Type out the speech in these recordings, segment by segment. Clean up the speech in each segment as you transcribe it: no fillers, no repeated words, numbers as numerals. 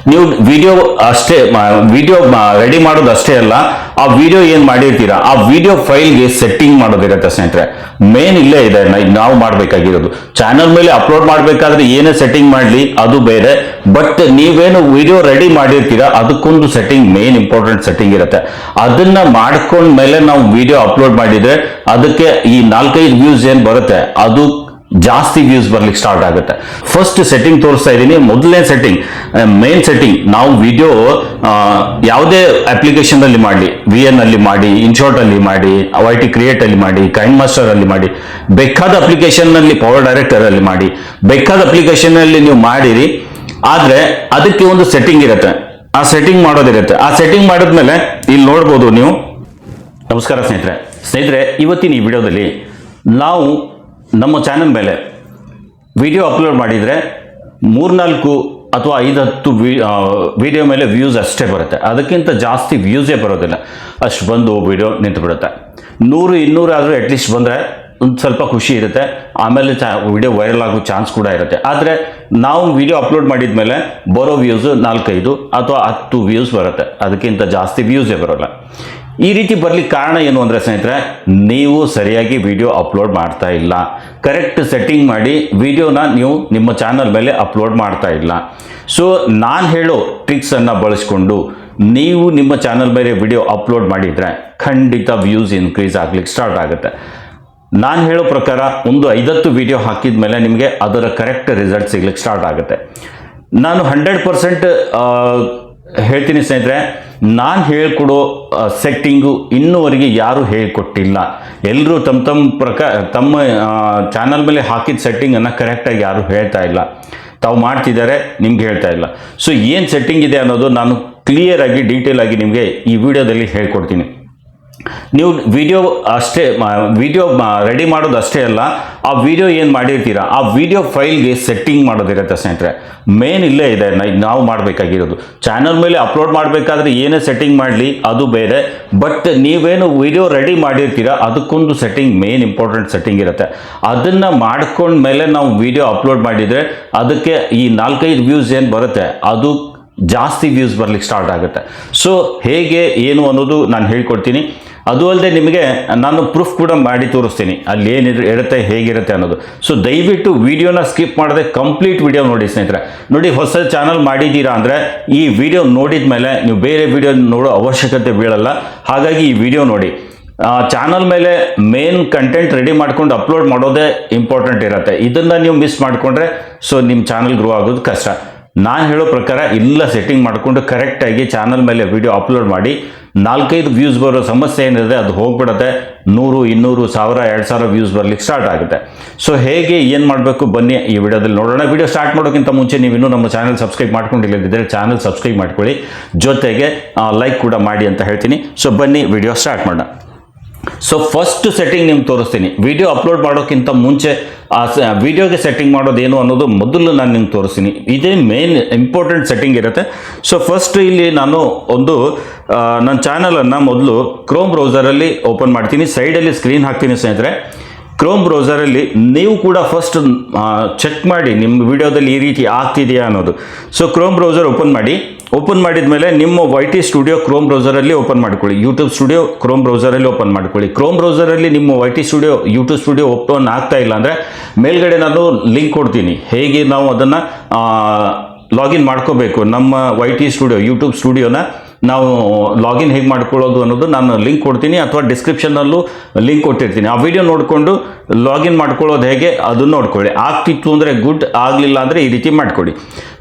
ನೀವು video ready ಮಾಡೋದು ಅಷ್ಟೇ ಅಲ್ಲ, ಆ ವಿಡಿಯೋ ಏನ್ ಮಾಡಿರ್ತೀರಾ ಆ ವಿಡಿಯೋ ಫೈಲ್ಗೆ ಸೆಟ್ಟಿಂಗ್ ಮಾಡೋದಿರುತ್ತೆ ಸ್ನೇಹಿತರೆ. ಮೇನ್ ಇಲ್ಲೇ ಇದೆ ನಾವು ಮಾಡಬೇಕಾಗಿರೋದು. ಚಾನಲ್ ಮೇಲೆ ಅಪ್ಲೋಡ್ ಮಾಡಬೇಕಾದ್ರೆ ಏನೇ ಸೆಟ್ಟಿಂಗ್ ಮಾಡಲಿ ಅದು ಬೇರೆ, ಬಟ್ ನೀವೇನು ವಿಡಿಯೋ ರೆಡಿ ಮಾಡಿರ್ತೀರಾ ಅದಕ್ಕೊಂದು ಸೆಟ್ಟಿಂಗ್, ಮೇನ್ ಇಂಪಾರ್ಟೆಂಟ್ ಸೆಟ್ಟಿಂಗ್ ಇರುತ್ತೆ. ಅದನ್ನ ಮಾಡ್ಕೊಂಡ್ಮೇಲೆ ನಾವು ವಿಡಿಯೋ ಅಪ್ಲೋಡ್ ಮಾಡಿದ್ರೆ ಅದಕ್ಕೆ ಈ 4-5 ವ್ಯೂಸ್ ಏನ್ ಬರುತ್ತೆ ಅದು ಜಾಸ್ತಿ ವ್ಯೂಸ್ ಬರ್ಲಿಕ್ಕೆ ಸ್ಟಾರ್ಟ್ ಆಗುತ್ತೆ. ಫಸ್ಟ್ ಸೆಟ್ಟಿಂಗ್ ತೋರಿಸ್ತಾ ಇದ್ದೀನಿ. ಮೊದಲನೇ ಸೆಟ್ಟಿಂಗ್, ಮೇನ್ ಸೆಟ್ಟಿಂಗ್, ನಾವು ವಿಡಿಯೋ ಯಾವುದೇ ಅಪ್ಲಿಕೇಶನ್ ಅಲ್ಲಿ ಮಾಡಲಿ, VN ಅಲ್ಲಿ ಮಾಡಿ, ಇನ್ಶಾರ್ಟ್ ಅಲ್ಲಿ ಮಾಡಿ, YT ಕ್ರಿಯೇಟ್ ಅಲ್ಲಿ ಮಾಡಿ, ಕೈನ್ ಮಾಸ್ಟರ್ ಅಲ್ಲಿ ಮಾಡಿ, ಬೇಕಾದ ಅಪ್ಲಿಕೇಶನ್ ನಲ್ಲಿ, ಪವರ್ ಡೈರೆಕ್ಟರ್ ಅಲ್ಲಿ ಮಾಡಿ, ಬೇಕಾದ ಅಪ್ಲಿಕೇಶನ್ ಅಲ್ಲಿ ನೀವು ಮಾಡಿರಿ. ಆದ್ರೆ ಅದಕ್ಕೆ ಒಂದು ಸೆಟ್ಟಿಂಗ್ ಇರುತ್ತೆ, ಆ ಸೆಟ್ಟಿಂಗ್ ಮಾಡೋದಿರುತ್ತೆ. ಆ ಸೆಟ್ಟಿಂಗ್ ಮಾಡಿದ್ಮೇಲೆ ಇಲ್ಲಿ ನೋಡ್ಬೋದು ನೀವು. ನಮಸ್ಕಾರ ಸ್ನೇಹಿತರೆ, ಇವತ್ತಿನ ಈ ವಿಡಿಯೋದಲ್ಲಿ ನಾವು ನಮ್ಮ ಚಾನಲ್ ಮೇಲೆ ವಿಡಿಯೋ ಅಪ್ಲೋಡ್ ಮಾಡಿದರೆ 3-4 ಅಥವಾ 5-10 ವಿಡಿಯೋ ಮೇಲೆ ವ್ಯೂಸ್ ಅಷ್ಟೇ ಬರುತ್ತೆ. ಅದಕ್ಕಿಂತ ಜಾಸ್ತಿ ವ್ಯೂಸೇ ಬರೋದಿಲ್ಲ. ಅಷ್ಟು ಬಂದು ವಿಡಿಯೋ ನಿಂತು ಬಿಡುತ್ತೆ. 100-200 ಆದರೂ ಅಟ್ಲೀಸ್ಟ್ ಬಂದರೆ ಒಂದು ಸ್ವಲ್ಪ ಖುಷಿ ಇರುತ್ತೆ. ಆಮೇಲೆ ವಿಡಿಯೋ ವೈರಲ್ ಆಗೋ ಚಾನ್ಸ್ ಕೂಡ ಇರುತ್ತೆ. ಆದರೆ ನಾವು ವಿಡಿಯೋ ಅಪ್ಲೋಡ್ ಮಾಡಿದ ಮೇಲೆ ಬರೋ ವ್ಯೂಸು 4-5 ಅಥವಾ 10 ವ್ಯೂಸ್ ಬರುತ್ತೆ. ಅದಕ್ಕಿಂತ ಜಾಸ್ತಿ ವ್ಯೂಸೇ ಬರೋಲ್ಲ. ಈ ರೀತಿ ಬರ್ಲಿಕ್ಕೆ ಕಾರಣ ಏನು ಅಂದರೆ ಸ್ನೇಹಿತರೆ, ನೀವು ಸರಿಯಾಗಿ ವಿಡಿಯೋ ಅಪ್ಲೋಡ್ ಮಾಡ್ತಾ ಇಲ್ಲ. ಕರೆಕ್ಟ್ ಸೆಟ್ಟಿಂಗ್ ಮಾಡಿ ವಿಡಿಯೋನ ನೀವು ನಿಮ್ಮ ಚಾನಲ್ ಮೇಲೆ ಅಪ್ಲೋಡ್ ಮಾಡ್ತಾ ಇಲ್ಲ. ಸೊ ನಾನು ಹೇಳೋ ಟ್ರಿಕ್ಸನ್ನು ಬಳಸ್ಕೊಂಡು ನೀವು ನಿಮ್ಮ ಚಾನಲ್ ಮೇಲೆ ವಿಡಿಯೋ ಅಪ್ಲೋಡ್ ಮಾಡಿದರೆ ಖಂಡಿತ ವ್ಯೂಸ್ ಇನ್ಕ್ರೀಸ್ ಆಗ್ಲಿಕ್ಕೆ ಸ್ಟಾರ್ಟ್ ಆಗುತ್ತೆ. ನಾನು ಹೇಳೋ ಪ್ರಕಾರ ಒಂದು 5-10 ವಿಡಿಯೋ ಹಾಕಿದ ಮೇಲೆ ನಿಮಗೆ ಅದರ ಕರೆಕ್ಟ್ ರಿಸಲ್ಟ್ ಸಿಗ್ಲಿಕ್ಕೆ ಸ್ಟಾರ್ಟ್ ಆಗುತ್ತೆ. ನಾನು 100% ಹೇಳ್ತೀನಿ ಸ್ನೇಹಿತರೆ, ನಾನು ಹೇಳ್ಕೊಡೋ ಸೆಟ್ಟಿಂಗು ಇನ್ನೂವರೆಗೆ ಯಾರೂ ಹೇಳ್ಕೊಟ್ಟಿಲ್ಲ. ಎಲ್ಲರೂ ತಮ್ಮ ಚಾನಲ್ ಮೇಲೆ ಹಾಕಿದ ಸೆಟ್ಟಿಂಗನ್ನು ಕರೆಕ್ಟಾಗಿ ಯಾರೂ ಹೇಳ್ತಾ ಇಲ್ಲ. ತಾವು ಮಾಡ್ತಿದ್ದಾರೆ, ನಿಮ್ಗೆ ಹೇಳ್ತಾ ಇಲ್ಲ. ಸೊ ಏನು ಸೆಟ್ಟಿಂಗ್ ಇದೆ ಅನ್ನೋದು ನಾನು ಕ್ಲಿಯರ್ ಆಗಿ, ಡೀಟೇಲ್ ಆಗಿ ನಿಮಗೆ ಈ ವಿಡಿಯೋದಲ್ಲಿ ಹೇಳ್ಕೊಡ್ತೀನಿ. ನೀವು ವಿಡಿಯೋ ರೆಡಿ ಮಾಡೋದು ಅಷ್ಟೇ ಅಲ್ಲ, ಆ ವಿಡಿಯೋ ಏನು ಮಾಡಿರ್ತೀರಾ ಆ ವಿಡಿಯೋ ಫೈಲ್ಗೆ ಸೆಟ್ಟಿಂಗ್ ಮಾಡೋದಿರುತ್ತೆ ಸ್ನೇಹಿತರೆ. ಮೇನ್ ಇಲ್ಲೇ ಇದೆ ನಾವು ಮಾಡಬೇಕಾಗಿರೋದು. ಚಾನಲ್ ಮೇಲೆ ಅಪ್ಲೋಡ್ ಮಾಡಬೇಕಾದ್ರೆ ಏನೇ ಸೆಟ್ಟಿಂಗ್ ಮಾಡಲಿ ಅದು ಬೇರೆ, ಬಟ್ ನೀವೇನು ವಿಡಿಯೋ ರೆಡಿ ಮಾಡಿರ್ತೀರಾ ಅದಕ್ಕೊಂದು ಸೆಟ್ಟಿಂಗ್, ಮೇನ್ ಇಂಪಾರ್ಟೆಂಟ್ ಸೆಟ್ಟಿಂಗ್ ಇರುತ್ತೆ. ಅದನ್ನು ಮಾಡ್ಕೊಂಡ್ಮೇಲೆ ನಾವು ವಿಡಿಯೋ ಅಪ್ಲೋಡ್ ಮಾಡಿದರೆ ಅದಕ್ಕೆ ಈ 4-5 ವ್ಯೂಸ್ ಏನು ಬರುತ್ತೆ ಅದು ಜಾಸ್ತಿ ವ್ಯೂಸ್ ಬರ್ಲಿಕ್ಕೆ ಸ್ಟಾರ್ಟ್ ಆಗುತ್ತೆ. ಸೊ ಹೇಗೆ ಏನು ಅನ್ನೋದು ನಾನು ಹೇಳ್ಕೊಡ್ತೀನಿ. ಅದು ಅಲ್ಲದೆ ನಿಮಗೆ ನಾನು ಪ್ರೂಫ್ ಕೂಡ ಮಾಡಿ ತೋರಿಸ್ತೀನಿ ಅಲ್ಲಿ ಏನಿರುತ್ತೆ, ಹೇಗಿರುತ್ತೆ ಅನ್ನೋದು. ಸೊ ದಯವಿಟ್ಟು ವಿಡಿಯೋನ ಸ್ಕಿಪ್ ಮಾಡದೆ ಕಂಪ್ಲೀಟ್ ವಿಡಿಯೋ ನೋಡಿ ಸ್ನೇಹಿತರೆ. ನೋಡಿ, ಹೊಸ ಚಾನಲ್ ಮಾಡಿದ್ದೀರಾ ಅಂದರೆ ಈ ವಿಡಿಯೋ ನೋಡಿದ ಮೇಲೆ ನೀವು ಬೇರೆ ವಿಡಿಯೋ ನೋಡೋ ಅವಶ್ಯಕತೆ ಬೀಳಲ್ಲ. ಹಾಗಾಗಿ ಈ ವಿಡಿಯೋ ನೋಡಿ. ಚಾನಲ್ ಮೇಲೆ ಮೇನ್ ಕಂಟೆಂಟ್ ರೆಡಿ ಮಾಡ್ಕೊಂಡು ಅಪ್ಲೋಡ್ ಮಾಡೋದೇ ಇಂಪಾರ್ಟೆಂಟ್ ಇರುತ್ತೆ. ಇದನ್ನು ನೀವು ಮಿಸ್ ಮಾಡಿಕೊಂಡ್ರೆ ಸೊ ನಿಮ್ಮ ಚಾನಲ್ ಗ್ರೋ ಆಗೋದು ಕಷ್ಟ. ನಾನು ಹೇಳೋ ಪ್ರಕಾರ ಇಲ್ಲ ಸೆಟ್ಟಿಂಗ್ ಮಾಡಿಕೊಂಡು ಕರೆಕ್ಟಾಗಿ ಚಾನಲ್ ಮೇಲೆ ವಿಡಿಯೋ ಅಪ್ಲೋಡ್ ಮಾಡಿ 4-5 ವ್ಯೂಸ್ ಬರೋ ಸಮಸ್ಯೆ ಏನಿದೆ ಅದು ಹೋಗ್ಬಿಡುತ್ತೆ. 100, 200, 1000, 2000 ವ್ಯೂಸ್ ಬರ್ಲಿಕ್ಕೆ ಸ್ಟಾರ್ಟ್ ಆಗುತ್ತೆ. ಸೊ ಹೇಗೆ ಏನು ಮಾಡಬೇಕು ಬನ್ನಿ ಈ ವಿಡಿಯೋದಲ್ಲಿ ನೋಡೋಣ. ವಿಡಿಯೋ ಸ್ಟಾರ್ಟ್ ಮಾಡೋಕ್ಕಿಂತ ಮುಂಚೆ ನೀವು ಇನ್ನೂ ನಮ್ಮ ಚಾನಲ್ ಸಬ್ಸ್ಕ್ರೈಬ್ ಮಾಡ್ಕೊಂಡಿಲ್ಲದಿದ್ದರೆ ಚಾನಲ್ ಸಬ್ಸ್ಕ್ರೈಬ್ ಮಾಡ್ಕೊಳ್ಳಿ, ಜೊತೆಗೆ ಲೈಕ್ ಕೂಡ ಮಾಡಿ ಅಂತ ಹೇಳ್ತೀನಿ. ಸೊ ಬನ್ನಿ ವಿಡಿಯೋ ಸ್ಟಾರ್ಟ್ ಮಾಡೋಣ. ಸೊ ಫಸ್ಟ್ ಸೆಟ್ಟಿಂಗ್ ನಿಮ್ಗೆ ತೋರಿಸ್ತೀನಿ. ವಿಡಿಯೋ ಅಪ್ಲೋಡ್ ಮಾಡೋಕ್ಕಿಂತ ಮುಂಚೆ ಆ ವಿಡಿಯೋಗೆ ಸೆಟ್ಟಿಂಗ್ ಮಾಡೋದೇನು ಅನ್ನೋದು ಮೊದಲು ನಾನು ನಿಮ್ಗೆ ತೋರಿಸ್ತೀನಿ. ಇದೇ ಮೇನ್ ಇಂಪಾರ್ಟೆಂಟ್ ಸೆಟ್ಟಿಂಗ್ ಇರುತ್ತೆ. ಸೊ ಫಸ್ಟ್ ಇಲ್ಲಿ ನಾನು ನನ್ನ ಚಾನಲನ್ನು ಮೊದಲು ಕ್ರೋಮ್ ಬ್ರೌಸರಲ್ಲಿ ಓಪನ್ ಮಾಡ್ತೀನಿ. ಸೈಡಲ್ಲಿ ಸ್ಕ್ರೀನ್ ಹಾಕ್ತೀನಿ ಸ್ನೇಹಿತರೆ. ಕ್ರೋಮ್ ಬ್ರೌಸರಲ್ಲಿ ನೀವು ಕೂಡ ಫಸ್ಟ್ ಚೆಕ್ ಮಾಡಿ ನಿಮ್ಮ ವಿಡಿಯೋದಲ್ಲಿ ಈ ರೀತಿ ಆಗ್ತಿದೆಯಾ ಅನ್ನೋದು. ಸೊ ಕ್ರೋಮ್ ಬ್ರೌಸರ್ ಓಪನ್ ಮಾಡಿದ ಮೇಲೆ ನಿಮ್ಮ YT ಸ್ಟುಡಿಯೋ ಕ್ರೋಮ್ ಬ್ರೌಸರಲ್ಲಿ ಓಪನ್ ಮಾಡ್ಕೊಳ್ಳಿ. ಯೂಟ್ಯೂಬ್ ಸ್ಟುಡಿಯೋ ಕ್ರೋಮ್ ಬ್ರೌಸರಲ್ಲಿ ಓಪನ್ ಮಾಡ್ಕೊಳ್ಳಿ. ಕ್ರೋಮ್ ಬ್ರೌಸರಲ್ಲಿ ನಿಮ್ಮ YT studio, YouTube studio open ಆಗ್ತಾ ಇಲ್ಲ ಅಂದರೆ ಮೇಲ್ಗಡೆ ನಾನು ಲಿಂಕ್ ಕೊಡ್ತೀನಿ, ಹೇಗೆ ನಾವು ಅದನ್ನು ಲಾಗಿನ್ ಮಾಡ್ಕೋಬೇಕು. ನಮ್ಮ YT ಸ್ಟುಡಿಯೋ, ಯೂಟ್ಯೂಬ್ ಸ್ಟುಡಿಯೋನ ನಾವು ಲಾಗಿನ್ ಹೇಗೆ ಮಾಡ್ಕೊಳ್ಳೋದು ಅನ್ನೋದು ನಾನು ಲಿಂಕ್ ಕೊಡ್ತೀನಿ, ಅಥವಾ ಡಿಸ್ಕ್ರಿಪ್ಷನ್ನಲ್ಲೂ ಲಿಂಕ್ ಕೊಟ್ಟಿರ್ತೀನಿ. ಆ ವಿಡಿಯೋ ನೋಡಿಕೊಂಡು ಲಾಗಿನ್ ಮಾಡ್ಕೊಳ್ಳೋದು ಹೇಗೆ ಅದನ್ನು ನೋಡ್ಕೊಳ್ಳಿ. ಆಗ್ತಿತ್ತು ಅಂದರೆ ಗುಡ್, ಆಗಲಿಲ್ಲ ಅಂದರೆ ಈ ರೀತಿ ಮಾಡ್ಕೊಳ್ಳಿ.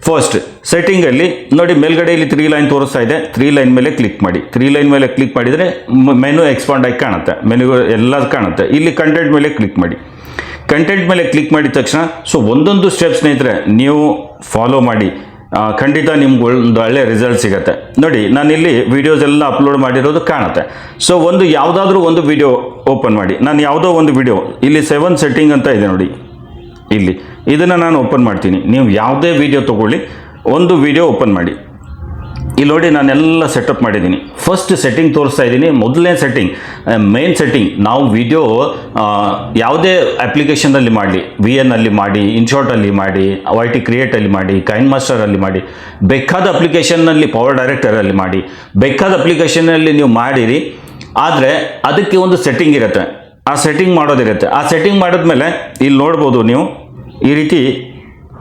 ಫಸ್ಟ್ ಸೆಟ್ಟಿಂಗಲ್ಲಿ ನೋಡಿ, ಮೇಲ್ಗಡೆ ಇಲ್ಲಿ 3 ಲೈನ್ ತೋರಿಸ್ತಾ ಇದೆ. 3 ಲೈನ್ ಮೇಲೆ ಕ್ಲಿಕ್ ಮಾಡಿ. 3 ಲೈನ್ ಮೇಲೆ ಕ್ಲಿಕ್ ಮಾಡಿದರೆ ಮೆನು ಎಕ್ಸ್ಪಾಂಡ್ ಆಗಿ ಕಾಣುತ್ತೆ, ಮೆನು ಎಲ್ಲ ಕಾಣುತ್ತೆ. ಇಲ್ಲಿ ಕಂಟೆಂಟ್ ಮೇಲೆ ಕ್ಲಿಕ್ ಮಾಡಿ. ಕಂಟೆಂಟ್ ಮೇಲೆ ಕ್ಲಿಕ್ ಮಾಡಿದ ತಕ್ಷಣ ಸೊ ಒಂದೊಂದು ಸ್ಟೆಪ್ ಸ್ನೇಹಿತರೆ ನೀವು ಫಾಲೋ ಮಾಡಿ, ಖಂಡಿತ ನಿಮ್ಗೆ ಒಂದು ಒಳ್ಳೆ ರಿಸಲ್ಟ್ ಸಿಗುತ್ತೆ. ನೋಡಿ, ನಾನಿಲ್ಲಿ ವಿಡಿಯೋಸ್ ಎಲ್ಲ ಅಪ್ಲೋಡ್ ಮಾಡಿರೋದು ಕಾಣುತ್ತೆ. ಸೊ ಯಾವುದಾದ್ರೂ ಒಂದು ವಿಡಿಯೋ ಓಪನ್ ಮಾಡಿ. ನಾನು ಯಾವುದೋ ಒಂದು ವಿಡಿಯೋ ಇಲ್ಲಿ 7 ಸೆಟ್ಟಿಂಗ್ ಅಂತ ಇದೆ ನೋಡಿ, ಇಲ್ಲಿ ಇದನ್ನು ನಾನು ಓಪನ್ ಮಾಡ್ತೀನಿ. ನೀವು ಯಾವುದೇ ವಿಡಿಯೋ ತೊಗೊಳ್ಳಿ, ಒಂದು ವಿಡಿಯೋ ಓಪನ್ ಮಾಡಿ. ಇಲ್ಲಿ ನೋಡಿ ನಾನೆಲ್ಲ ಸೆಟಪ್ ಮಾಡಿದ್ದೀನಿ. ಫಸ್ಟ್ ಸೆಟ್ಟಿಂಗ್ ತೋರಿಸ್ತಾ ಇದ್ದೀನಿ. ಮೊದಲನೇ ಸೆಟ್ಟಿಂಗ್, ಮೇನ್ ಸೆಟ್ಟಿಂಗ್, ನಾವು ವಿಡಿಯೋ ಯಾವುದೇ ಅಪ್ಲಿಕೇಶನಲ್ಲಿ ಮಾಡಲಿ, VN ಅಲ್ಲಿ ಮಾಡಿ, ಇನ್ಶಾರ್ಟಲ್ಲಿ ಮಾಡಿ, YT ಕ್ರಿಯೇಟಲ್ಲಿ ಮಾಡಿ, ಕೈನ್ ಮಾಸ್ಟರಲ್ಲಿ ಮಾಡಿ, ಬೇಕಾದ ಅಪ್ಲಿಕೇಶನ್ನಲ್ಲಿ, ಪವರ್ ಡೈರೆಕ್ಟರಲ್ಲಿ ಮಾಡಿ, ಬೇಕಾದ ಅಪ್ಲಿಕೇಶನ್ನಲ್ಲಿ ನೀವು ಮಾಡಿರಿ. ಆದರೆ ಅದಕ್ಕೆ ಒಂದು ಸೆಟ್ಟಿಂಗ್ ಇರುತ್ತೆ, ಆ ಸೆಟ್ಟಿಂಗ್ ಮಾಡೋದಿರುತ್ತೆ. ಆ ಸೆಟ್ಟಿಂಗ್ ಮಾಡಿದ್ಮೇಲೆ ಇಲ್ಲಿ ನೋಡ್ಬೋದು ನೀವು, ಈ ರೀತಿ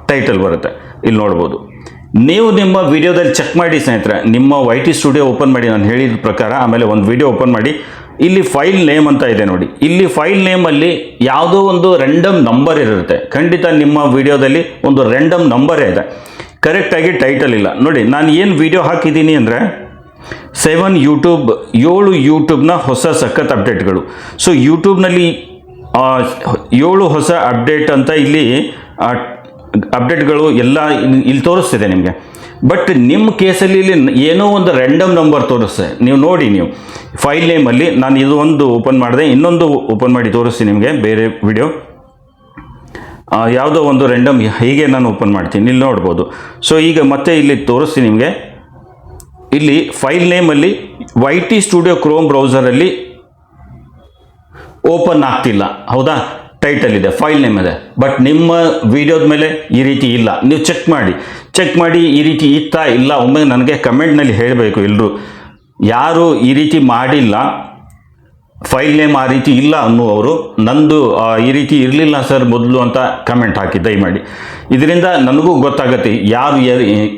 ಟೈಟಲ್ ಬರುತ್ತೆ, ಇಲ್ಲಿ ನೋಡ್ಬೋದು. ನೀವು ನಿಮ್ಮ ವಿಡಿಯೋದಲ್ಲಿ ಚೆಕ್ ಮಾಡಿ ಸ್ನೇಹಿತರೆ, ನಿಮ್ಮ YT ಸ್ಟುಡಿಯೋ ಓಪನ್ ಮಾಡಿ, ನಾನು ಹೇಳಿದ ಪ್ರಕಾರ. ಆಮೇಲೆ ಒಂದು ವಿಡಿಯೋ ಓಪನ್ ಮಾಡಿ, ಇಲ್ಲಿ ಫೈಲ್ ನೇಮ್ ಅಂತ ಇದೆ ನೋಡಿ. ಇಲ್ಲಿ ಫೈಲ್ ನೇಮಲ್ಲಿ ಯಾವುದೋ ಒಂದು ರ್ಯಾಂಡಮ್ ನಂಬರ್ ಇರುತ್ತೆ. ಖಂಡಿತ ನಿಮ್ಮ ವಿಡಿಯೋದಲ್ಲಿ ಒಂದು ರ್ಯಾಂಡಮ್ ನಂಬರೇ ಇದೆ, ಕರೆಕ್ಟಾಗಿ ಟೈಟಲ್ ಇಲ್ಲ. ನೋಡಿ ನಾನು ಏನು ವಿಡಿಯೋ ಹಾಕಿದ್ದೀನಿ ಅಂದರೆ 7 ಯೂಟ್ಯೂಬ್ನ ಹೊಸ ಸಖತ್ ಅಪ್ಡೇಟ್ಗಳು. ಸೊ ಯೂಟ್ಯೂಬ್ನಲ್ಲಿ 7 ಹೊಸ ಅಪ್ಡೇಟ್ ಅಂತ ಇಲ್ಲಿ ಅಪ್ಡೇಟ್ಗಳು ಎಲ್ಲ ಇಲ್ಲಿ ತೋರಿಸ್ತಿದೆ ನಿಮಗೆ. ಬಟ್ ನಿಮ್ಮ ಕೇಸಲ್ಲಿ ಇಲ್ಲಿ ಏನೋ ಒಂದು ರ್ಯಾಂಡಮ್ ನಂಬರ್ ತೋರಿಸ್ತೆ. ನೀವು ನೋಡಿ, ನೀವು ಫೈಲ್ ನೇಮಲ್ಲಿ ನಾನು ಇದು ಒಂದು ಓಪನ್ ಮಾಡಿದೆ, ಇನ್ನೊಂದು ಓಪನ್ ಮಾಡಿ ತೋರಿಸ್ತೀನಿ ನಿಮಗೆ ಬೇರೆ ವಿಡಿಯೋ. ಯಾವುದೋ ಒಂದು ರ್ಯಾಂಡಮ್ ಹೀಗೆ ನಾನು ಓಪನ್ ಮಾಡ್ತೀನಿ, ಇಲ್ಲಿ ನೋಡ್ಬೋದು. ಸೊ ಈಗ ಮತ್ತೆ ಇಲ್ಲಿ ತೋರಿಸ್ತೀನಿ ನಿಮಗೆ. ಇಲ್ಲಿ ಫೈಲ್ ನೇಮಲ್ಲಿ YT ಸ್ಟುಡಿಯೋ ಕ್ರೋಮ್ ಬ್ರೌಸರಲ್ಲಿ ಓಪನ್ ಆಗ್ತಿಲ್ಲ, ಹೌದಾ? ಟೈಟಲ್ ಇದೆ, ಫೈಲ್ ನೇಮ್ ಇದೆ, ಬಟ್ ನಿಮ್ಮ ವಿಡಿಯೋದ ಮೇಲೆ ಈ ರೀತಿ ಇಲ್ಲ. ನೀವು ಚೆಕ್ ಮಾಡಿ ಈ ರೀತಿ ಇತ್ತಾ ಇಲ್ಲ, ಒಮ್ಮೆ ನನಗೆ ಕಮೆಂಟ್ನಲ್ಲಿ ಹೇಳಬೇಕು ಎಲ್ಲರೂ. ಯಾರು ಈ ರೀತಿ ಮಾಡಿಲ್ಲ, ಫೈಲ್ ನೇಮ್ ಆ ರೀತಿ ಇಲ್ಲ ಅನ್ನುವರು, ನಂದು ಈ ರೀತಿ ಇರಲಿಲ್ಲ ಸರ್ ಮೊದಲು ಅಂತ ಕಮೆಂಟ್ ಹಾಕಿ ದಯಮಾಡಿ. ಇದರಿಂದ ನನಗೂ ಗೊತ್ತಾಗುತ್ತೆ ಯಾರು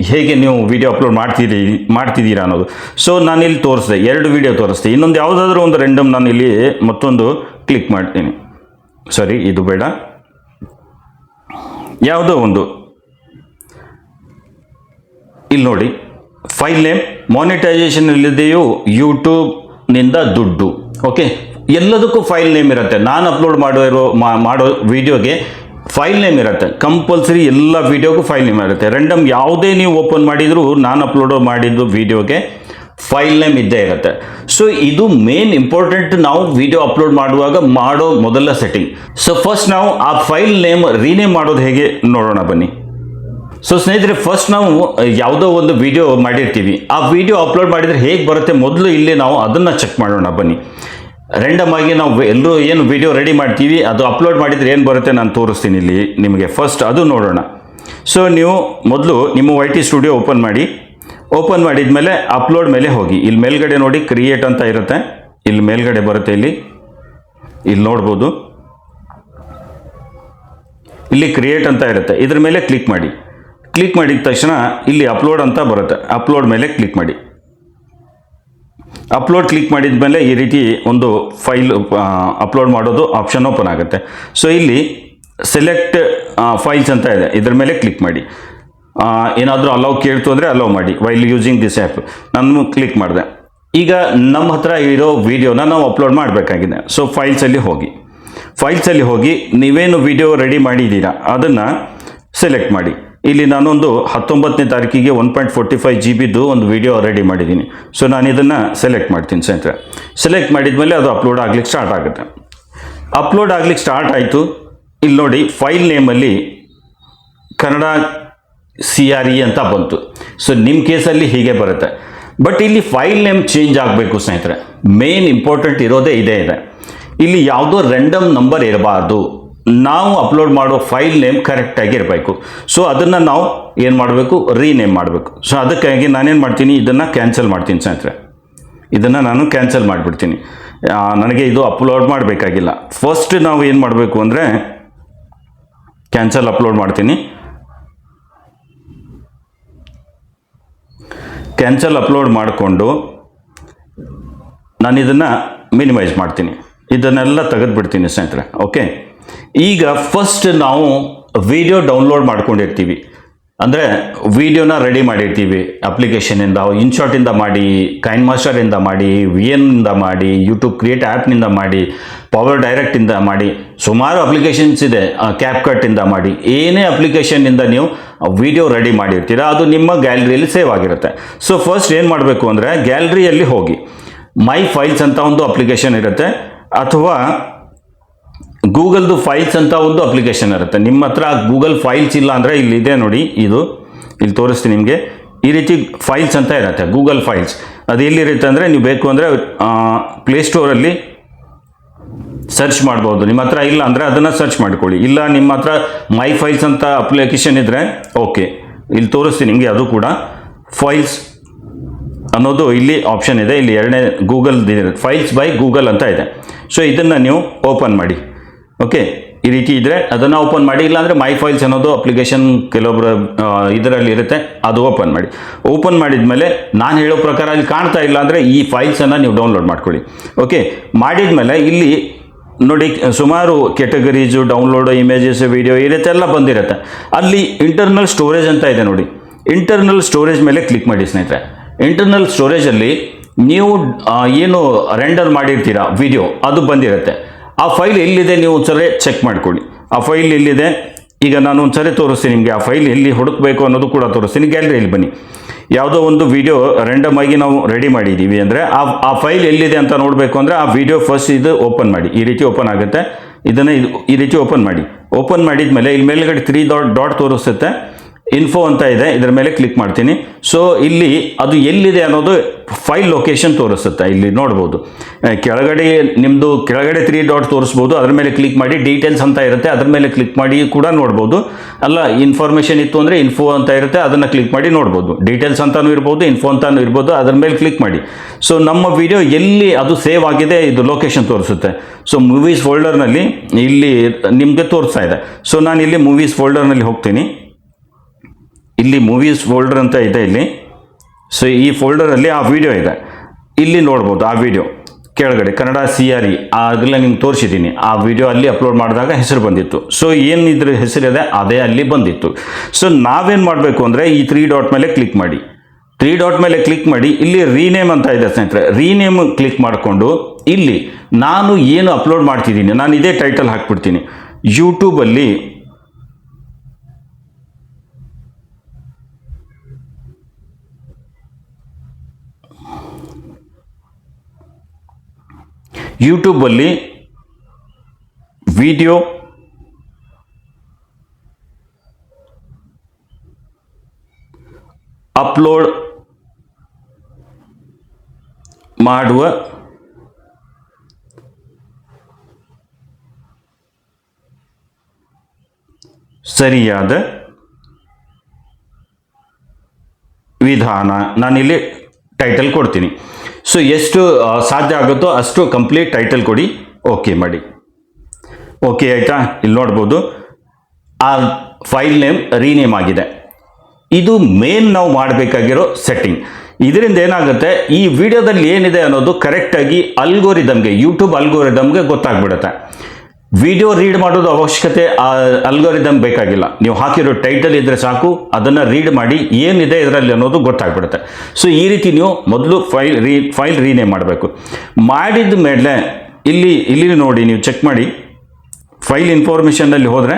ಹೇಗೆ ನೀವು ವಿಡಿಯೋ ಅಪ್ಲೋಡ್ ಮಾಡ್ತಿದ್ದೀರಾ ಅನ್ನೋದು. ಸೊ ನಾನಿಲ್ಲಿ ತೋರಿಸಿದೆ, 2 ವಿಡಿಯೋ ತೋರಿಸ್ದೆ. ಇನ್ನೊಂದು ಯಾವುದಾದ್ರೂ ಒಂದು ರ್ಯಾಂಡಮ್ ನಾನು ಇಲ್ಲಿ ಮತ್ತೊಂದು ಕ್ಲಿಕ್ ಮಾಡ್ತೀನಿ. ಸಾರಿ, ಇದು ಬೇಡ, ಯಾವುದೋ ಒಂದು ಇಲ್ಲಿ ನೋಡಿ. ಫೈಲ್ ನೇಮ್ ಮಾನಿಟೈಸೇಷನ್ ಇಲ್ಲದೆಯೂ ಯೂಟ್ಯೂಬ್ನಿಂದ ದುಡ್ಡು. ಓಕೆ, ಎಲ್ಲದಕ್ಕೂ ಫೈಲ್ ನೇಮ್ ಇರುತ್ತೆ. ನಾನು ಅಪ್ಲೋಡ್ ಮಾಡೋ ವಿಡಿಯೋಗೆ ಫೈಲ್ ನೇಮ್ ಇರುತ್ತೆ ಕಂಪಲ್ಸರಿ. ಎಲ್ಲ ವಿಡಿಯೋಗೂ ಫೈಲ್ ನೇಮ್ ಇರುತ್ತೆ. ರ್ಯಾಂಡಮ್ ಯಾವುದೇ ನೀವು ಓಪನ್ ಮಾಡಿದರೂ ನಾನು ಅಪ್ಲೋಡ್ ಮಾಡಿದ್ದು ವಿಡಿಯೋಗೆ ಫೈಲ್ ನೇಮ್ ಇದ್ದೇ ಇರುತ್ತೆ. ಸೊ ಇದು ಮೇನ್ ಇಂಪಾರ್ಟೆಂಟ್ ನಾವು ವಿಡಿಯೋ ಅಪ್ಲೋಡ್ ಮಾಡುವಾಗ ಮಾಡೋ ಮೊದಲ ಸೆಟ್ಟಿಂಗ್. ಸೊ ಫಸ್ಟ್ ನಾವು ಆ ಫೈಲ್ ನೇಮ್ ರೀನೇಮ್ ಮಾಡೋದು ಹೇಗೆ ನೋಡೋಣ ಬನ್ನಿ. ಸೊ ಸ್ನೇಹಿತರೆ, ಫಸ್ಟ್ ನಾವು ಯಾವುದೋ ಒಂದು ವಿಡಿಯೋ ಮಾಡಿರ್ತೀವಿ, ಆ ವಿಡಿಯೋ ಅಪ್ಲೋಡ್ ಮಾಡಿದರೆ ಹೇಗೆ ಬರುತ್ತೆ ಮೊದಲು ಇಲ್ಲಿ ನಾವು ಅದನ್ನು ಚೆಕ್ ಮಾಡೋಣ ಬನ್ನಿ. ರ್ಯಾಂಡಮ್ ಆಗಿ ನಾವು ಎಲ್ಲರೂ ಏನು ವಿಡಿಯೋ ರೆಡಿ ಮಾಡ್ತೀವಿ ಅದು ಅಪ್ಲೋಡ್ ಮಾಡಿದರೆ ಏನು ಬರುತ್ತೆ ನಾನು ತೋರಿಸ್ತೀನಿ ಇಲ್ಲಿ ನಿಮಗೆ. ಫಸ್ಟ್ ಅದು ನೋಡೋಣ. ಸೊ ನೀವು ಮೊದಲು ನಿಮ್ಮ YT ಸ್ಟುಡಿಯೋ ಓಪನ್ ಮಾಡಿ. ಓಪನ್ ಮಾಡಿದ ಮೇಲೆ ಅಪ್ಲೋಡ್ ಮೇಲೆ ಹೋಗಿ. ಇಲ್ಲಿ ಮೇಲ್ಗಡೆ ನೋಡಿ ಕ್ರಿಯೇಟ್ ಅಂತ ಇರುತ್ತೆ, ಇಲ್ಲಿ ಮೇಲ್ಗಡೆ ಬರುತ್ತೆ, ಇಲ್ಲಿ ನೋಡ್ಬೋದು. ಇಲ್ಲಿ ಕ್ರಿಯೇಟ್ ಅಂತ ಇರುತ್ತೆ, ಇದ್ರ ಮೇಲೆ ಕ್ಲಿಕ್ ಮಾಡಿ. ಕ್ಲಿಕ್ ಮಾಡಿದ ತಕ್ಷಣ ಇಲ್ಲಿ ಅಪ್ಲೋಡ್ ಅಂತ ಬರುತ್ತೆ, ಅಪ್ಲೋಡ್ ಮೇಲೆ ಕ್ಲಿಕ್ ಮಾಡಿ. ಅಪ್ಲೋಡ್ ಕ್ಲಿಕ್ ಮಾಡಿದ ಮೇಲೆ ಈ ರೀತಿ ಒಂದು ಫೈಲ್ ಅಪ್ಲೋಡ್ ಮಾಡೋದು ಆಪ್ಷನ್ ಓಪನ್ ಆಗುತ್ತೆ. ಸೊ ಇಲ್ಲಿ ಸೆಲೆಕ್ಟ್ ಫೈಲ್ಸ್ ಅಂತ ಇದೆ, ಇದ್ರ ಮೇಲೆ ಕ್ಲಿಕ್ ಮಾಡಿ. ಏನಾದರೂ ಅಲೌ ಕೇಳ್ತು ಅಂದರೆ ಅಲೌ ಮಾಡಿ. ವೈಲ್ ಯೂಸಿಂಗ್ ದಿಸ್ ಆ್ಯಪ್ ನಾನು ಕ್ಲಿಕ್ ಮಾಡಿದೆ. ಈಗ ನಮ್ಮ ಹತ್ರ ಇರೋ ವಿಡಿಯೋನ ನಾವು ಅಪ್ಲೋಡ್ ಮಾಡಬೇಕಾಗಿದೆ. ಸೊ ಫೈಲ್ಸಲ್ಲಿ ಹೋಗಿ ನೀವೇನು ವಿಡಿಯೋ ರೆಡಿ ಮಾಡಿದ್ದೀರಾ ಅದನ್ನು ಸೆಲೆಕ್ಟ್ ಮಾಡಿ. ಇಲ್ಲಿ ನಾನೊಂದು 19ನೇ ತಾರೀಕಿಗೆ 1.45 GB ಒಂದು ವಿಡಿಯೋ ರೆಡಿ ಮಾಡಿದ್ದೀನಿ. ಸೊ ನಾನು ಇದನ್ನು ಸೆಲೆಕ್ಟ್ ಮಾಡ್ತೀನಿ ಸ್ನೇಹಿತರೆ. ಸೆಲೆಕ್ಟ್ ಮಾಡಿದ ಮೇಲೆ ಅದು ಅಪ್ಲೋಡ್ ಆಗ್ಲಿಕ್ಕೆ ಸ್ಟಾರ್ಟ್ ಆಗುತ್ತೆ. ಅಪ್ಲೋಡ್ ಆಗ್ಲಿಕ್ಕೆ ಸ್ಟಾರ್ಟ್ ಆಯಿತು. ಇಲ್ಲಿ ನೋಡಿ ಫೈಲ್ ನೇಮಲ್ಲಿ ಕನ್ನಡ CRE ಅಂತ ಬಂತು. ಸೊ ನಿಮ್ಮ ಕೇಸಲ್ಲಿ ಹೀಗೆ ಬರುತ್ತೆ. ಬಟ್ ಇಲ್ಲಿ ಫೈಲ್ ನೇಮ್ ಚೇಂಜ್ ಆಗಬೇಕು ಸ್ನೇಹಿತರೆ. ಮೇನ್ ಇಂಪಾರ್ಟೆಂಟ್ ಇರೋದೇ ಇದೆ. ಇಲ್ಲಿ ಯಾವುದೋ ರ್ಯಾಂಡಮ್ ನಂಬರ್ ಇರಬಾರ್ದು. ನಾವು ಅಪ್ಲೋಡ್ ಮಾಡೋ ಫೈಲ್ ನೇಮ್ ಕರೆಕ್ಟಾಗಿ ಇರಬೇಕು. ಸೊ ಅದನ್ನು ನಾವು ಏನು ಮಾಡಬೇಕು, ರೀನೇಮ್ ಮಾಡಬೇಕು. ಸೊ ಅದಕ್ಕಾಗಿ ನಾನೇನು ಮಾಡ್ತೀನಿ, ಇದನ್ನು ಕ್ಯಾನ್ಸಲ್ ಮಾಡ್ತೀನಿ ಸ್ನೇಹಿತರೆ. ಇದನ್ನು ನಾನು ಕ್ಯಾನ್ಸಲ್ ಮಾಡಿಬಿಡ್ತೀನಿ. ನನಗೆ ಇದು ಅಪ್ಲೋಡ್ ಮಾಡಬೇಕಾಗಿಲ್ಲ. ಫಸ್ಟ್ ನಾವು ಏನು ಮಾಡಬೇಕು ಅಂದರೆ ಕ್ಯಾನ್ಸಲ್ ಅಪ್ಲೋಡ್ ಮಾಡ್ತೀನಿ. ಕ್ಯಾನ್ಸಲ್ ಅಪ್ಲೋಡ್ ಮಾಡಿಕೊಂಡು ನಾನು ಇದನ್ನು ಮಿನಿಮೈಸ್ ಮಾಡ್ತೀನಿ. ಇದನ್ನೆಲ್ಲ ತೆಗೆದುಬಿಡ್ತೀನಿ ಸ್ನೇಹಿತರೆ. ಓಕೆ, ಈಗ ಫಸ್ಟ್ ನಾವು ವಿಡಿಯೋ ಡೌನ್ಲೋಡ್ ಮಾಡ್ಕೊಂಡಿರ್ತೀವಿ, ಅಂದರೆ ವಿಡಿಯೋನ ರೆಡಿ ಮಾಡಿರ್ತೀವಿ ಅಪ್ಲಿಕೇಶನಿಂದ, ಇನ್ಶಾರ್ಟಿಂದ ಮಾಡಿ, ಕೈನ್ ಮಾಸ್ಟರಿಂದ ಮಾಡಿ, VNನಿಂದ ಮಾಡಿ, ಯೂಟ್ಯೂಬ್ ಕ್ರಿಯೇಟ್ ಆ್ಯಪ್ನಿಂದ ಮಾಡಿ, ಪವರ್ ಡೈರೆಕ್ಟಿಂದ ಮಾಡಿ, ಸುಮಾರು ಅಪ್ಲಿಕೇಶನ್ಸ್ ಇದೆ, ಕ್ಯಾಪ್ಕಟ್ಟಿಂದ ಮಾಡಿ. ಏನೇ ಅಪ್ಲಿಕೇಶನ್ನಿಂದ ನೀವು ವಿಡಿಯೋ ರೆಡಿ ಮಾಡಿರ್ತೀರ ಅದು ನಿಮ್ಮ ಗ್ಯಾಲರಿಯಲ್ಲಿ ಸೇವ್ ಆಗಿರುತ್ತೆ. ಸೊ ಫಸ್ಟ್ ಏನು ಮಾಡಬೇಕು ಅಂದರೆ ಗ್ಯಾಲರಿಯಲ್ಲಿ ಹೋಗಿ ಮೈ ಫೈಲ್ಸ್ ಅಂತ ಒಂದು ಅಪ್ಲಿಕೇಶನ್ ಇರುತ್ತೆ, ಅಥವಾ ಗೂಗಲ್ದು ಫೈಲ್ಸ್ ಅಂತ ಒಂದು ಅಪ್ಲಿಕೇಶನ್ ಇರುತ್ತೆ. ನಿಮ್ಮ ಹತ್ರ ಗೂಗಲ್ ಫೈಲ್ಸ್ ಇಲ್ಲ ಅಂದರೆ ಇಲ್ಲಿದೆ ನೋಡಿ, ಇದು ಇಲ್ಲಿ ತೋರಿಸ್ತೀನಿ ನಿಮಗೆ. ಈ ರೀತಿ ಫೈಲ್ಸ್ ಅಂತ ಇರುತ್ತೆ, ಗೂಗಲ್ ಫೈಲ್ಸ್. ಅದು ಎಲ್ಲಿರುತ್ತೆ ಅಂದರೆ ನೀವು ಬೇಕು ಅಂದರೆ ಪ್ಲೇಸ್ಟೋರಲ್ಲಿ ಸರ್ಚ್ ಮಾಡ್ಬೋದು. ನಿಮ್ಮ ಹತ್ರ ಇಲ್ಲ ಅಂದರೆ ಅದನ್ನು ಸರ್ಚ್ ಮಾಡ್ಕೊಳ್ಳಿ. ಇಲ್ಲ ನಿಮ್ಮ ಹತ್ರ ಮೈ ಫೈಲ್ಸ್ ಅಂತ ಅಪ್ಲಿಕೇಶನ್ ಇದ್ದರೆ ಓಕೆ, ಇಲ್ಲಿ ತೋರಿಸ್ತೀನಿ ನಿಮಗೆ. ಅದು ಕೂಡ ಫೈಲ್ಸ್ ಅನ್ನೋದು ಇಲ್ಲಿ ಆಪ್ಷನ್ ಇದೆ. ಇಲ್ಲಿ ಎರಡನೇ ಗೂಗಲ್ ಫೈಲ್ಸ್ ಬೈ ಗೂಗಲ್ ಅಂತ ಇದೆ. ಸೊ ಇದನ್ನು ನೀವು ಓಪನ್ ಮಾಡಿ. ಓಕೆ, ಈ ರೀತಿ ಇದ್ದರೆ ಅದನ್ನು ಓಪನ್ ಮಾಡಿ. ಇಲ್ಲಾಂದರೆ ಮೈ ಫೈಲ್ಸ್ ಅನ್ನೋದು ಅಪ್ಲಿಕೇಶನ್ ಕೆಲವೊಬ್ಬರು ಇದರಲ್ಲಿ ಇರುತ್ತೆ, ಅದು ಓಪನ್ ಮಾಡಿ. ಓಪನ್ ಮಾಡಿದ ಮೇಲೆ ನಾನು ಹೇಳೋ ಪ್ರಕಾರ ಅಲ್ಲಿ ಕಾಣ್ತಾ ಇಲ್ಲ ಅಂದರೆ ಈ ಫೈಲ್ಸನ್ನು ನೀವು ಡೌನ್ಲೋಡ್ ಮಾಡ್ಕೊಳ್ಳಿ. ಓಕೆ, ಮಾಡಿದ ಮೇಲೆ ಇಲ್ಲಿ ನೋಡಿ ಸುಮಾರು ಕೆಟಗರೀಸು, ಡೌನ್ಲೋಡ್ ಇಮೇಜಸ್, ವಿಡಿಯೋ ಈ ರೀತಿ ಎಲ್ಲ ಬಂದಿರುತ್ತೆ. ಅಲ್ಲಿ ಇಂಟರ್ನಲ್ ಸ್ಟೋರೇಜ್ ಅಂತ ಇದೆ ನೋಡಿ. ಇಂಟರ್ನಲ್ ಸ್ಟೋರೇಜ್ ಮೇಲೆ ಕ್ಲಿಕ್ ಮಾಡಿ ಸ್ನೇಹಿತರೆ. ಇಂಟರ್ನಲ್ ಸ್ಟೋರೇಜಲ್ಲಿ ನೀವು ಏನು ರೆಂಡರ್ ಮಾಡಿರ್ತೀರಾ ವಿಡಿಯೋ, ಅದು ಬಂದಿರುತ್ತೆ. ಆ ಫೈಲ್ ಎಲ್ಲಿದೆ ನೀವು ಒಂದ್ಸರಿ ಚೆಕ್ ಮಾಡ್ಕೊಳ್ಳಿ. ಆ ಫೈಲ್ ಎಲ್ಲಿದೆ ಈಗ ನಾನು ಒಂದ್ಸರಿ ತೋರಿಸ್ತೀನಿ ನಿಮಗೆ. ಆ ಫೈಲ್ ಎಲ್ಲಿ ಹುಡುಕಬೇಕು ಅನ್ನೋದು ಕೂಡ ತೋರಿಸ್ತೀನಿ. ಗ್ಯಾಲರಿಯಲ್ಲಿ ಬನ್ನಿ. ಯಾವುದೋ ಒಂದು ವಿಡಿಯೋ ರ್ಯಾಂಡಮ್ ಆಗಿ ನಾವು ರೆಡಿ ಮಾಡಿದ್ದೀವಿ ಅಂದರೆ ಆ ಫೈಲ್ ಎಲ್ಲಿದೆ ಅಂತ ನೋಡಬೇಕು ಅಂದರೆ ಆ ವಿಡಿಯೋ ಫಸ್ಟ್ ಇದು ಓಪನ್ ಮಾಡಿ. ಈ ರೀತಿ ಓಪನ್ ಆಗುತ್ತೆ. ಇದನ್ನು ಈ ರೀತಿ ಓಪನ್ ಮಾಡಿ. ಓಪನ್ ಮಾಡಿದ ಮೇಲೆ ಇಲ್ಲಿ ಮೇಲ್ಗಡೆ 3 ಡಾಟ್ ತೋರಿಸುತ್ತೆ. ಇನ್ಫೋ ಅಂತ ಇದೆ, ಇದರ ಮೇಲೆ ಕ್ಲಿಕ್ ಮಾಡ್ತೀನಿ. ಸೊ ಇಲ್ಲಿ ಅದು ಎಲ್ಲಿದೆ ಅನ್ನೋದು ಫೈಲ್ ಲೊಕೇಶನ್ ತೋರಿಸುತ್ತೆ. ಇಲ್ಲಿ ನೋಡ್ಬೋದು ಕೆಳಗಡೆ ನಿಮ್ಮದು ಕೆಳಗಡೆ 3 ಡಾಟ್ ತೋರಿಸ್ಬೋದು. ಅದರ ಮೇಲೆ ಕ್ಲಿಕ್ ಮಾಡಿ ಡೀಟೇಲ್ಸ್ ಅಂತ ಇರುತ್ತೆ, ಅದರ ಮೇಲೆ ಕ್ಲಿಕ್ ಮಾಡಿ ಕೂಡ ನೋಡ್ಬೋದು. ಅಲ್ಲ ಇನ್ಫಾರ್ಮೇಷನ್ ಇತ್ತು ಅಂದರೆ ಇನ್ಫೋ ಅಂತ ಇರುತ್ತೆ, ಅದನ್ನು ಕ್ಲಿಕ್ ಮಾಡಿ ನೋಡ್ಬೋದು. ಡೀಟೇಲ್ಸ್ ಅಂತಾನು ಇರ್ಬೋದು, ಇನ್ಫೋ ಅಂತಾನು ಇರ್ಬೋದು, ಅದರ ಮೇಲೆ ಕ್ಲಿಕ್ ಮಾಡಿ. ಸೊ ನಮ್ಮ ವಿಡಿಯೋ ಎಲ್ಲಿ ಅದು ಸೇವ್ ಆಗಿದೆ ಇದು ಲೊಕೇಶನ್ ತೋರಿಸುತ್ತೆ. ಸೊ ಮೂವೀಸ್ ಫೋಲ್ಡರ್ನಲ್ಲಿ ಇಲ್ಲಿ ನಿಮಗೆ ತೋರಿಸ್ತಾ ಇದೆ. ಸೊ ನಾನು ಇಲ್ಲಿ ಮೂವೀಸ್ ಫೋಲ್ಡರ್ನಲ್ಲಿ ಹೋಗ್ತೀನಿ. ಇಲ್ಲಿ ಮೂವೀಸ್ ಫೋಲ್ಡರ್ ಅಂತ ಇದೆ ಇಲ್ಲಿ. ಸೊ ಈ ಫೋಲ್ಡರಲ್ಲಿ ಆ ವಿಡಿಯೋ ಇದೆ, ಇಲ್ಲಿ ನೋಡ್ಬೋದು. ಆ ವಿಡಿಯೋ ಕೆಳಗಡೆ ಕನ್ನಡ CRE ಆಗಲೇ ನಿಮ್ಗೆ ತೋರಿಸಿದ್ದೀನಿ. ಆ ವಿಡಿಯೋ ಅಲ್ಲಿ ಅಪ್ಲೋಡ್ ಮಾಡಿದಾಗ ಹೆಸರು ಬಂದಿತ್ತು. ಸೊ ಏನು ಇದ್ರ ಹೆಸರಿದೆ ಅದೇ ಅಲ್ಲಿ ಬಂದಿತ್ತು. ಸೊ ನಾವೇನು ಮಾಡಬೇಕು ಅಂದರೆ ಈ 3 ಡಾಟ್ ಮೇಲೆ ಕ್ಲಿಕ್ ಮಾಡಿ. 3 ಡಾಟ್ ಮೇಲೆ ಕ್ಲಿಕ್ ಮಾಡಿ ಇಲ್ಲಿ ರೀನೇಮ್ ಅಂತ ಇದೆ ಸ್ನೇಹಿತರೆ. ರೀನೇಮ್ ಕ್ಲಿಕ್ ಮಾಡಿಕೊಂಡು ಇಲ್ಲಿ ನಾನು ಏನು ಅಪ್ಲೋಡ್ ಮಾಡ್ತಿದ್ದೀನಿ ನಾನು ಇದೇ ಟೈಟಲ್ ಹಾಕ್ಬಿಡ್ತೀನಿ. ಯೂಟ್ಯೂಬಲ್ಲಿ ವಿಡಿಯೋ ಅಪ್ಲೋಡ್ ಮಾಡುವ ಸರಿಯಾದ ವಿಧಾನ ನಾನಿಲ್ಲಿ ಟೈಟಲ್ ಕೊಡ್ತೀನಿ. ಸೊ ಎಷ್ಟು ಸಾಧ್ಯ ಆಗುತ್ತೋ ಅಷ್ಟು ಕಂಪ್ಲೀಟ್ ಟೈಟಲ್ ಕೊಡಿ. ಓಕೆ ಮಾಡಿ. ಓಕೆ ಆಯಿತಾ? ಇಲ್ಲಿ ನೋಡ್ಬೋದು ಆ ಫೈಲ್ ನೇಮ್ ರೀನೇಮ್ ಆಗಿದೆ. ಇದು ಮೇನ್ ನಾವು ಮಾಡಬೇಕಾಗಿರೋ ಸೆಟ್ಟಿಂಗ್. ಇದರಿಂದ ಏನಾಗುತ್ತೆ, ಈ ವಿಡಿಯೋದಲ್ಲಿ ಏನಿದೆ ಅನ್ನೋದು ಕರೆಕ್ಟಾಗಿ ಅಲ್ಗೋರಿದಮ್ಗೆ, ಯೂಟ್ಯೂಬ್ ಅಲ್ಗೋರಿದಮ್ಗೆ ಗೊತ್ತಾಗ್ಬಿಡುತ್ತೆ. ವಿಡಿಯೋ ರೀಡ್ ಮಾಡೋದು ಅವಶ್ಯಕತೆ ಅಲ್ಗೋರಿದಮ್ ಬೇಕಾಗಿಲ್ಲ. ನೀವು ಹಾಕಿರೋ ಟೈಟಲ್ ಇದ್ದರೆ ಸಾಕು, ಅದನ್ನು ರೀಡ್ ಮಾಡಿ ಏನಿದೆ ಇದರಲ್ಲಿ ಅನ್ನೋದು ಗೊತ್ತಾಗ್ಬಿಡುತ್ತೆ. ಸೊ ಈ ರೀತಿ ನೀವು ಮೊದಲು ಫೈಲ್ ರೀನೇಮ್ ಮಾಡಬೇಕು. ಮಾಡಿದ ಮೇಲೆ ಇಲ್ಲಿ ನೋಡಿ, ನೀವು ಚೆಕ್ ಮಾಡಿ ಫೈಲ್ ಇನ್ಫಾರ್ಮೇಷನ್ನಲ್ಲಿ ಹೋದರೆ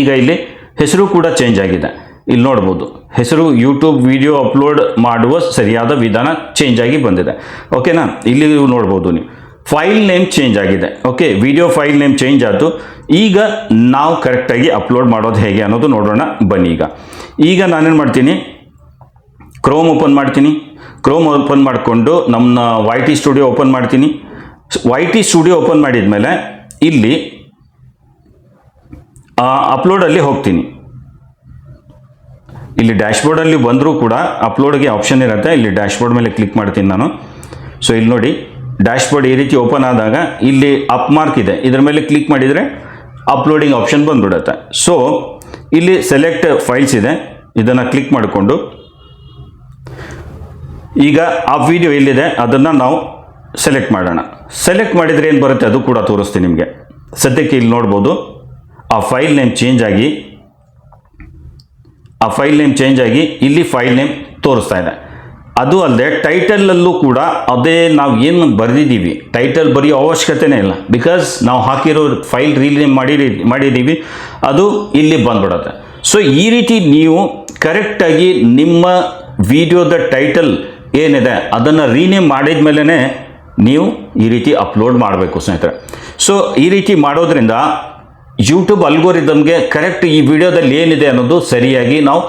ಈಗ ಇಲ್ಲಿ ಹೆಸರು ಕೂಡ ಚೇಂಜ್ ಆಗಿದೆ. ಇಲ್ಲಿ ನೋಡ್ಬೋದು ಹೆಸರು ಯೂಟ್ಯೂಬ್ ವಿಡಿಯೋ ಅಪ್ಲೋಡ್ ಮಾಡುವ ಸರಿಯಾದ ವಿಧಾನ ಚೇಂಜ್ ಆಗಿ ಬಂದಿದೆ. ಓಕೆನಾ? ಇಲ್ಲಿ ನೀವು ನೋಡ್ಬೋದು, ನೀವು ಫೈಲ್ ನೇಮ್ ಚೇಂಜ್ ಆಗಿದೆ. Okay, video file name change ಆಯಿತು. ಈಗ ನಾವು ಕರೆಕ್ಟಾಗಿ ಅಪ್ಲೋಡ್ ಮಾಡೋದು ಹೇಗೆ ಅನ್ನೋದು ನೋಡೋಣ ಬನ್ನಿ. ಈಗ ನಾನೇನು ಮಾಡ್ತೀನಿ, ಕ್ರೋಮ್ ಓಪನ್ ಮಾಡ್ತೀನಿ. ಕ್ರೋಮ್ ಓಪನ್ ಮಾಡಿಕೊಂಡು ನಮ್ಮ YT ಸ್ಟುಡಿಯೋ ಓಪನ್ ಮಾಡ್ತೀನಿ. YT ಸ್ಟುಡಿಯೋ ಓಪನ್ ಮಾಡಿದ ಮೇಲೆ ಇಲ್ಲಿ ಅಪ್ಲೋಡಲ್ಲಿ ಹೋಗ್ತೀನಿ. ಇಲ್ಲಿ ಡ್ಯಾಶ್ಬೋರ್ಡಲ್ಲಿ ಬಂದರೂ ಕೂಡ ಅಪ್ಲೋಡ್ಗೆ ಆಪ್ಷನ್ ಇರುತ್ತೆ. ಇಲ್ಲಿ ಡ್ಯಾಶ್ಬೋರ್ಡ್ ಮೇಲೆ ಕ್ಲಿಕ್ ಮಾಡ್ತೀನಿ ನಾನು. ಸೊ ಇಲ್ಲಿ ನೋಡಿ, ಡ್ಯಾಶ್ಬೋರ್ಡ್ ಈ ರೀತಿ ಓಪನ್ ಆದಾಗ ಇಲ್ಲಿ ಅಪ್ ಮಾರ್ಕ್ ಇದೆ, ಇದರ ಮೇಲೆ ಕ್ಲಿಕ್ ಮಾಡಿದರೆ ಅಪ್ಲೋಡಿಂಗ್ ಆಪ್ಷನ್ ಬಂದ್ಬಿಡುತ್ತೆ. ಸೊ ಇಲ್ಲಿ ಸೆಲೆಕ್ಟ್ ಫೈಲ್ಸ್ ಇದೆ, ಇದನ್ನು ಕ್ಲಿಕ್ ಮಾಡಿಕೊಂಡು ಈಗ ಆ ವಿಡಿಯೋ ಎಲ್ಲಿದೆ ಅದನ್ನು ನಾವು ಸೆಲೆಕ್ಟ್ ಮಾಡೋಣ. ಸೆಲೆಕ್ಟ್ ಮಾಡಿದರೆ ಏನು ಬರುತ್ತೆ ಅದು ಕೂಡ ತೋರಿಸ್ತೀನಿ ನಿಮಗೆ. ಸದ್ಯಕ್ಕೆ ಇಲ್ಲಿ ನೋಡ್ಬೋದು ಆ ಫೈಲ್ ನೇಮ್ ಚೇಂಜ್ ಆಗಿ ಇಲ್ಲಿ ಫೈಲ್ ನೇಮ್ ತೋರಿಸ್ತಾ ಇದೆ. ಅದು ಅಲ್ಲದೆ ಟೈಟಲಲ್ಲೂ ಕೂಡ ಅದೇ ನಾವು ಏನು ಬರೆದಿದ್ದೀವಿ, ಟೈಟಲ್ ಬರೆಯೋ ಅವಶ್ಯಕತೆನೇ ಇಲ್ಲ. ಬಿಕಾಸ್ ನಾವು ಹಾಕಿರೋ ಫೈಲ್ ರೀನೇಮ್ ಮಾಡಿದ್ದೀವಿ, ಅದು ಇಲ್ಲಿ ಬಂದ್ಬಿಡುತ್ತೆ. ಸೊ ಈ ರೀತಿ ನೀವು ಕರೆಕ್ಟಾಗಿ ನಿಮ್ಮ ವಿಡಿಯೋದ ಟೈಟಲ್ ಏನಿದೆ ಅದನ್ನು ರೀನೇಮ್ ಮಾಡಿದ ಮೇಲೇ ನೀವು ಈ ರೀತಿ ಅಪ್ಲೋಡ್ ಮಾಡಬೇಕು ಸ್ನೇಹಿತರೆ. ಸೊ ಈ ರೀತಿ ಮಾಡೋದ್ರಿಂದ ಯೂಟ್ಯೂಬ್ ಅಲ್ಗೋರಿದಮ್ಗೆ ಕರೆಕ್ಟ್ ಈ ವಿಡಿಯೋದಲ್ಲಿ ಏನಿದೆ ಅನ್ನೋದು ಸರಿಯಾಗಿ ನಾವು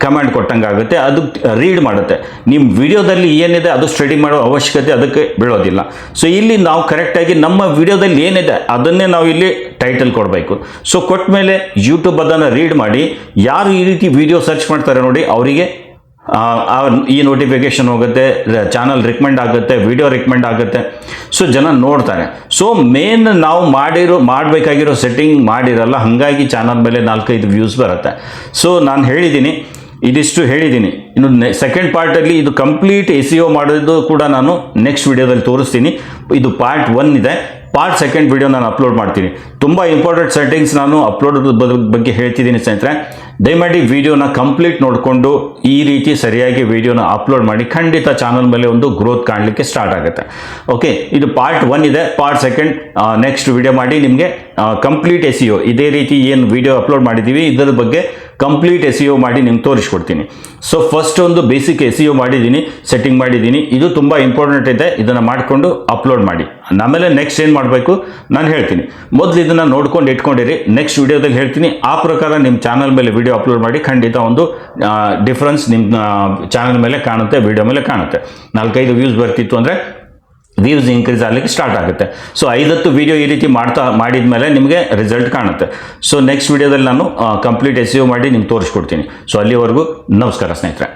ಕಮಾಂಡ್ ಕೊಟ್ಟಂಗೆ ಆಗುತ್ತೆ, ಅದು ರೀಡ್ ಮಾಡುತ್ತೆ. ನಿಮ್ಮ ವಿಡಿಯೋದಲ್ಲಿ ಏನಿದೆ ಅದು ಸ್ಟಡಿ ಮಾಡೋ ಅವಶ್ಯಕತೆ ಅದಕ್ಕೆ ಬೀಳೋದಿಲ್ಲ. ಸೊ ಇಲ್ಲಿ ನಾವು ಕರೆಕ್ಟಾಗಿ ನಮ್ಮ ವಿಡಿಯೋದಲ್ಲಿ ಏನಿದೆ ಅದನ್ನೇ ನಾವು ಇಲ್ಲಿ ಟೈಟಲ್ ಕೊಡಬೇಕು. ಸೊ ಕೊಟ್ಟ ಮೇಲೆ ಯೂಟ್ಯೂಬ್ ಅದನ್ನು ರೀಡ್ ಮಾಡಿ ಯಾರು ಈ ರೀತಿ ವಿಡಿಯೋ ಸರ್ಚ್ ಮಾಡ್ತಾರೆ ನೋಡಿ ಅವರಿಗೆ ಈ ನೋಟಿಫಿಕೇಶನ್ ಹೋಗುತ್ತೆ, ಚಾನಲ್ ರಿಕಮೆಂಡ್ ಆಗುತ್ತೆ, ವಿಡಿಯೋ ರಿಕಮೆಂಡ್ ಆಗುತ್ತೆ. ಸೊ ಜನ ನೋಡ್ತಾರೆ. ಸೊ ಮೇನ್ ನಾವು ಮಾಡಬೇಕಾಗಿರೋ ಸೆಟ್ಟಿಂಗ್ ಮಾಡಿರಲ್ಲ, ಹಾಗಾಗಿ ಚಾನಲ್ ಮೇಲೆ 4-5 ವ್ಯೂಸ್ ಬರುತ್ತೆ. ಸೊ ನಾನು ಇದಿಷ್ಟು ಹೇಳಿದ್ದೀನಿ. ಇನ್ನು ಸೆಕೆಂಡ್ ಪಾರ್ಟಲ್ಲಿ ಇದು ಕಂಪ್ಲೀಟ್ SEO ಮಾಡೋದು ಕೂಡ ನಾನು ನೆಕ್ಸ್ಟ್ ವಿಡಿಯೋದಲ್ಲಿ ತೋರಿಸ್ತೀನಿ. ಇದು ಪಾರ್ಟ್ 1 ಇದೆ. ಪಾರ್ಟ್ 2 ವಿಡಿಯೋ ನಾನು ಅಪ್ಲೋಡ್ ಮಾಡ್ತೀನಿ. ತುಂಬ ಇಂಪಾರ್ಟೆಂಟ್ ಸೆಟ್ಟಿಂಗ್ಸ್ ನಾನು ಅಪ್ಲೋಡ್ ಬಗ್ಗೆ ಹೇಳ್ತಿದ್ದೀನಿ ಸ್ನೇಹಿತರೆ. ದಯಮಾಡಿ ವಿಡಿಯೋನ ಕಂಪ್ಲೀಟ್ ನೋಡಿಕೊಂಡು ಈ ರೀತಿ ಸರಿಯಾಗಿ ವಿಡಿಯೋನ ಅಪ್ಲೋಡ್ ಮಾಡಿ. ಖಂಡಿತ ಚಾನಲ್ ಮೇಲೆ ಒಂದು ಗ್ರೋತ್ ಕಾಣಲಿಕ್ಕೆ ಸ್ಟಾರ್ಟ್ ಆಗುತ್ತೆ. ಓಕೆ, ಇದು ಪಾರ್ಟ್ 1 ಇದೆ. ಪಾರ್ಟ್ 2 ನೆಕ್ಸ್ಟ್ ವಿಡಿಯೋ ಮಾಡಿ ನಿಮಗೆ ಕಂಪ್ಲೀಟ್ SEO ಇದೇ ರೀತಿ ಏನು ವಿಡಿಯೋ ಅಪ್ಲೋಡ್ ಮಾಡಿದ್ದೀವಿ ಇದರ ಬಗ್ಗೆ ಕಂಪ್ಲೀಟ್ SEO ಮಾಡಿ ನಿಮ್ಗೆ ತೋರಿಸ್ಕೊಡ್ತೀನಿ. ಸೊ ಫಸ್ಟ್ ಒಂದು ಬೇಸಿಕ್ SEO ಮಾಡಿದ್ದೀನಿ, ಸೆಟ್ಟಿಂಗ್ ಮಾಡಿದ್ದೀನಿ. ಇದು ತುಂಬ ಇಂಪಾರ್ಟೆಂಟ್ ಇದೆ. ಇದನ್ನು ಮಾಡಿಕೊಂಡು ಅಪ್ಲೋಡ್ ಮಾಡಿ. ಆಮೇಲೆ ನೆಕ್ಸ್ಟ್ ಏನು ಮಾಡಬೇಕು ನಾನು ಹೇಳ್ತೀನಿ. ಮೊದಲು ಇದನ್ನು ನೋಡ್ಕೊಂಡು ಇಟ್ಕೊಂಡಿರಿ. ನೆಕ್ಸ್ಟ್ ವಿಡಿಯೋದಲ್ಲಿ ಹೇಳ್ತೀನಿ. ಆ ಪ್ರಕಾರ ನಿಮ್ಮ ಚಾನಲ್ ಮೇಲೆ ವಿಡಿಯೋ ಅಪ್ಲೋಡ್ ಮಾಡಿ. ಖಂಡಿತ ಒಂದು ಡಿಫ್ರೆನ್ಸ್ ನಿಮ್ಮ ಚಾನಲ್ ಮೇಲೆ ಕಾಣುತ್ತೆ, ವಿಡಿಯೋ ಮೇಲೆ ಕಾಣುತ್ತೆ. 4-5 ವ್ಯೂಸ್ ಬರ್ತಿತ್ತು ಅಂದರೆ ವ್ಯೂಸ್ ಇನ್ಕ್ರೀಸ್ ಆಗಲಿಕ್ಕೆ ಸ್ಟಾರ್ಟ್ ಆಗುತ್ತೆ. ಸೊ 5-10 ವಿಡಿಯೋ ಈ ರೀತಿ ಮಾಡಿದ ಮೇಲೆ ನಿಮಗೆ ರಿಸಲ್ಟ್ ಕಾಣುತ್ತೆ. ಸೊ ನೆಕ್ಸ್ಟ್ ವಿಡಿಯೋದಲ್ಲಿ ನಾನು ಕಂಪ್ಲೀಟ್ SEO ಮಾಡಿ ನಿಮ್ಗೆ ತೋರಿಸ್ಕೊಡ್ತೀನಿ. ಸೊ ಅಲ್ಲಿವರೆಗೂ ನಮಸ್ಕಾರ ಸ್ನೇಹಿತರೆ.